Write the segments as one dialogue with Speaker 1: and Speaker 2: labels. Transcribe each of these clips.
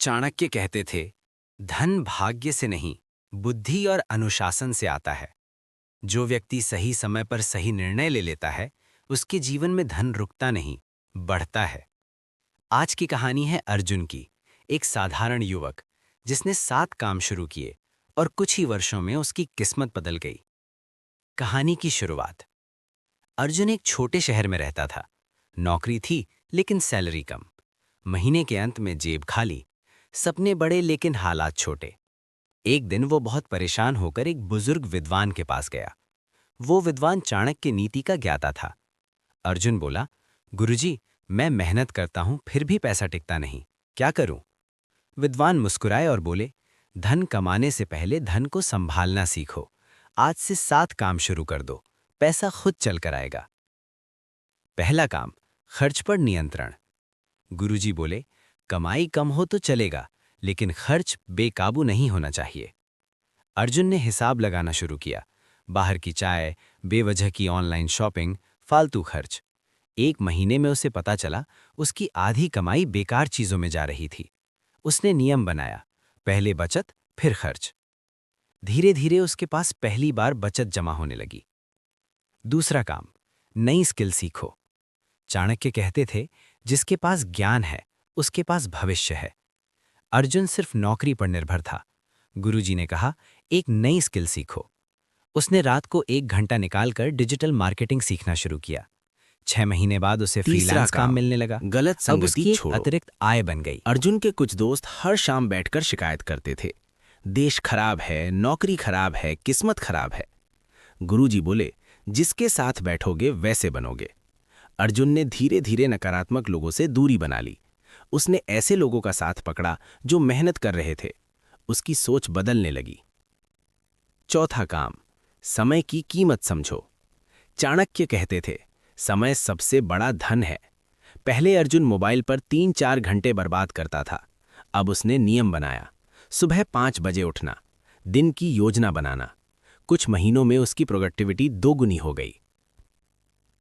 Speaker 1: चाणक्य कहते थे, धन भाग्य से नहीं, बुद्धि और अनुशासन से आता है। जो व्यक्ति सही समय पर सही निर्णय ले लेता है, उसके जीवन में धन रुकता नहीं, बढ़ता है। आज की कहानी है अर्जुन की, एक साधारण युवक जिसने 7 काम शुरू किए और कुछ ही वर्षों में उसकी किस्मत बदल गई। कहानी की शुरुआत। अर्जुन एक छोटे शहर में रहता था। नौकरी थी लेकिन सैलरी कम। महीने के अंत में जेब खाली, सपने बड़े लेकिन हालात छोटे। एक दिन वो बहुत परेशान होकर एक बुजुर्ग विद्वान के पास गया। वो विद्वान चाणक्य नीति का ज्ञाता था। अर्जुन बोला, गुरुजी, मैं मेहनत करता हूं फिर भी पैसा टिकता नहीं, क्या करूं? विद्वान मुस्कुराए और बोले, धन कमाने से पहले धन को संभालना सीखो। आज से 7 काम शुरू कर दो, पैसा खुद चल कर आएगा। पहला काम, खर्च पर नियंत्रण। गुरुजी बोले, कमाई कम हो तो चलेगा, लेकिन खर्च बेकाबू नहीं होना चाहिए। अर्जुन ने हिसाब लगाना शुरू किया। बाहर की चाय, बेवजह की ऑनलाइन शॉपिंग, फालतू खर्च। एक महीने में उसे पता चला उसकी आधी कमाई बेकार चीजों में जा रही थी। उसने नियम बनाया, पहले बचत फिर खर्च। धीरे धीरे उसके पास पहली बार बचत जमा होने लगी। दूसरा काम, नई स्किल सीखो। चाणक्य कहते थे, जिसके पास ज्ञान है उसके पास भविष्य है। अर्जुन सिर्फ नौकरी पर निर्भर था। गुरुजी ने कहा, एक नई स्किल सीखो। उसने रात को 1 घंटा निकालकर डिजिटल मार्केटिंग सीखना शुरू किया। 6 महीने बाद उसे फ्रीलांस काम मिलने लगा।
Speaker 2: गलत
Speaker 1: अब
Speaker 2: संगति
Speaker 1: उसकी एक
Speaker 2: छोड़ो।
Speaker 1: अतिरिक्त आय बन गई।
Speaker 2: अर्जुन के कुछ दोस्त हर शाम बैठकर शिकायत करते थे, देश खराब है, नौकरी खराब है, किस्मत खराब है। गुरुजी बोले, जिसके साथ बैठोगे वैसे बनोगे। अर्जुन ने धीरे धीरे नकारात्मक लोगों से दूरी बना ली। उसने ऐसे लोगों का साथ पकड़ा जो मेहनत कर रहे थे। उसकी सोच बदलने लगी। चौथा काम, समय की कीमत समझो। चाणक्य कहते थे, समय सबसे बड़ा धन है। पहले अर्जुन मोबाइल पर 3-4 घंटे बर्बाद करता था। अब उसने नियम बनाया, सुबह 5 बजे उठना, दिन की योजना बनाना। कुछ महीनों में उसकी प्रोडक्टिविटी 2 गुनी हो गई।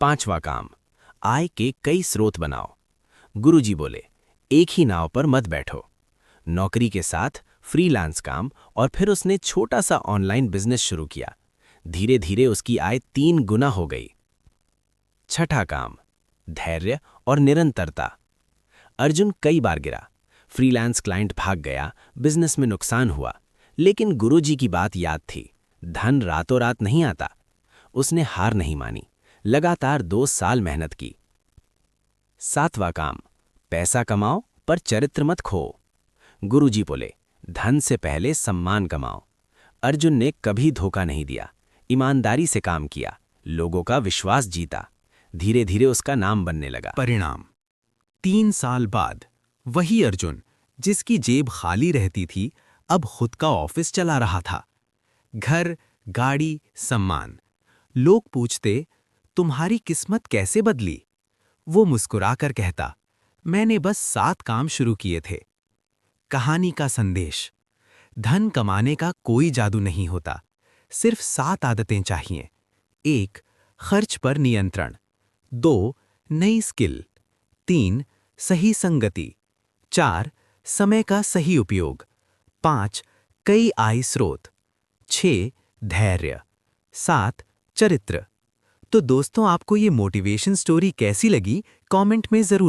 Speaker 2: पांचवा काम, आय के कई स्रोत बनाओ। गुरुजी बोले, एक ही नाव पर मत बैठो। नौकरी के साथ फ्रीलांस काम और फिर उसने छोटा सा ऑनलाइन बिजनेस शुरू किया। धीरे धीरे उसकी आय 3 गुना हो गई। छठा काम, धैर्य और निरंतरता। अर्जुन कई बार गिरा, फ्रीलांस क्लाइंट भाग गया, बिजनेस में नुकसान हुआ, लेकिन गुरुजी की बात याद थी, धन रातों रात नहीं आता। उसने हार नहीं मानी, लगातार 2 साल मेहनत की। 7वां काम, पैसा कमाओ पर चरित्र मत खो। गुरुजी बोले, धन से पहले सम्मान कमाओ। अर्जुन ने कभी धोखा नहीं दिया, ईमानदारी से काम किया, लोगों का विश्वास जीता। धीरे धीरे उसका नाम बनने लगा।
Speaker 3: परिणाम, 3 साल बाद वही अर्जुन जिसकी जेब खाली रहती थी, अब खुद का ऑफिस चला रहा था। घर, गाड़ी, सम्मान। लोग पूछते, तुम्हारी किस्मत कैसे बदली? वो मुस्कुराकर कहता, मैंने बस 7 काम शुरू किए थे। कहानी का संदेश, धन कमाने का कोई जादू नहीं होता, सिर्फ 7 आदतें चाहिए। 1. खर्च पर नियंत्रण। 2. नई स्किल। 3. सही संगति। 4. समय का सही उपयोग। 5. कई आय स्रोत। 6. धैर्य। 7. चरित्र। तो दोस्तों, आपको ये मोटिवेशन स्टोरी कैसी लगी? कमेंट में जरूर